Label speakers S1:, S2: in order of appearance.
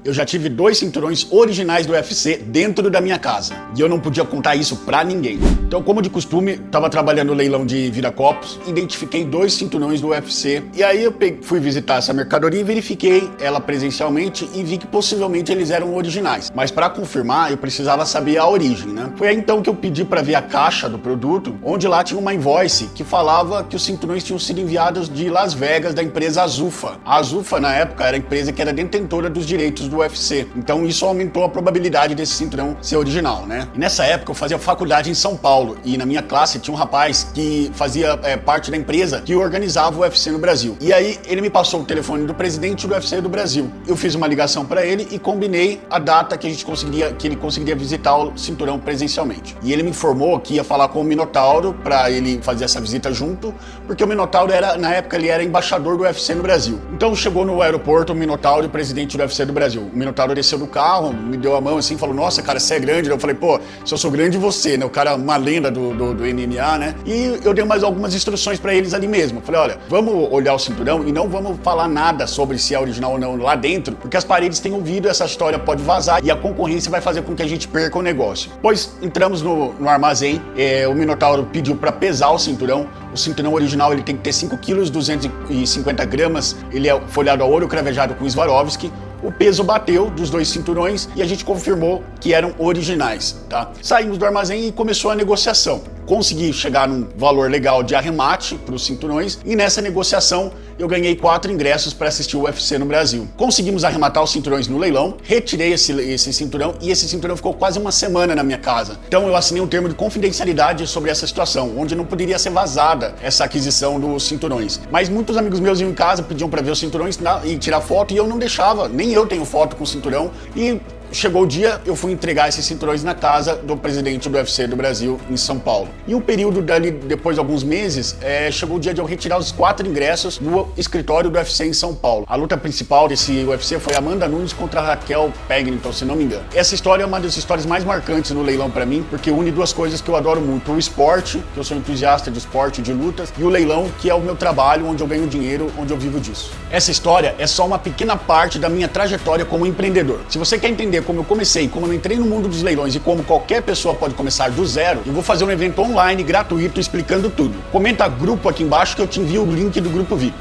S1: eu já tive 2 cinturões originais do UFC dentro da minha casa. E eu não podia contar isso pra ninguém. Então, como de costume, tava trabalhando no leilão de Viracopos, identifiquei 2 cinturões do UFC. E aí eu fui visitar essa mercadoria e verifiquei ela presencialmente e vi que possivelmente eles eram originais. Mas para confirmar, eu precisava saber a origem, né? Foi aí então que eu pedi para ver a caixa do produto, onde lá tinha uma invoice que falava que os cinturões tinham sido enviados de Las Vegas, da empresa Azufa. A Azufa, na época, era a empresa que era detentora dos direitos do UFC. Então isso aumentou a probabilidade desse cinturão ser original, né? E nessa época eu fazia faculdade em São Paulo e na minha classe tinha um rapaz que fazia parte da empresa que organizava o UFC no Brasil. E aí ele me passou o telefone do presidente do UFC do Brasil. Eu fiz uma ligação para ele e combinei a data que ele conseguiria visitar o cinturão presencialmente. E ele me informou que ia falar com o Minotauro para ele fazer essa visita junto, porque o Minotauro na época ele era embaixador do UFC no Brasil. Então chegou no aeroporto o Minotauro e o presidente do UFC do Brasil. O Minotauro desceu do carro, me deu a mão assim, falou: "Nossa, cara, você é grande". Eu falei: "Pô, se eu sou grande, você, né? O cara é uma lenda do MMA, né?" E eu dei mais algumas instruções para eles ali mesmo. Eu falei: "Olha, vamos olhar o cinturão e não vamos falar nada sobre se é original ou não lá dentro, porque as paredes têm ouvido, essa história pode vazar e a concorrência vai fazer com que a gente perca o negócio." Pois entramos no armazém, o Minotauro pediu para pesar o cinturão. O cinturão original ele tem que ter 5 kg, 250 gramas, ele é folhado a ouro cravejado com Swarovski. O peso bateu dos 2 cinturões e a gente confirmou que eram originais, tá? Saímos do armazém e começou a negociação. Consegui chegar num valor legal de arremate para os cinturões e nessa negociação eu ganhei 4 ingressos para assistir o UFC no Brasil. Conseguimos arrematar os cinturões no leilão, retirei esse cinturão e esse cinturão ficou quase uma semana na minha casa. Então eu assinei um termo de confidencialidade sobre essa situação, onde não poderia ser vazada essa aquisição dos cinturões. Mas muitos amigos meus iam em casa, pediam para ver os cinturões e tirar foto e eu não deixava, nem eu tenho foto com o cinturão e chegou o dia, eu fui entregar esses cinturões na casa do presidente do UFC do Brasil, em São Paulo. E um período dali, depois de alguns meses, chegou o dia de eu retirar os 4 ingressos no escritório do UFC em São Paulo. A luta principal desse UFC foi Amanda Nunes contra Raquel Pennington, se não me engano. Essa história é uma das histórias mais marcantes no leilão pra mim, porque une 2 coisas que eu adoro muito: o esporte, que eu sou entusiasta de esporte, de lutas, e o leilão, que é o meu trabalho, onde eu ganho dinheiro, onde eu vivo disso. Essa história é só uma pequena parte da minha trajetória como empreendedor. Se você quer entender como eu comecei, como eu entrei no mundo dos leilões e como qualquer pessoa pode começar do zero, eu vou fazer um evento online gratuito explicando tudo. Comenta grupo aqui embaixo que eu te envio o link do grupo VIP.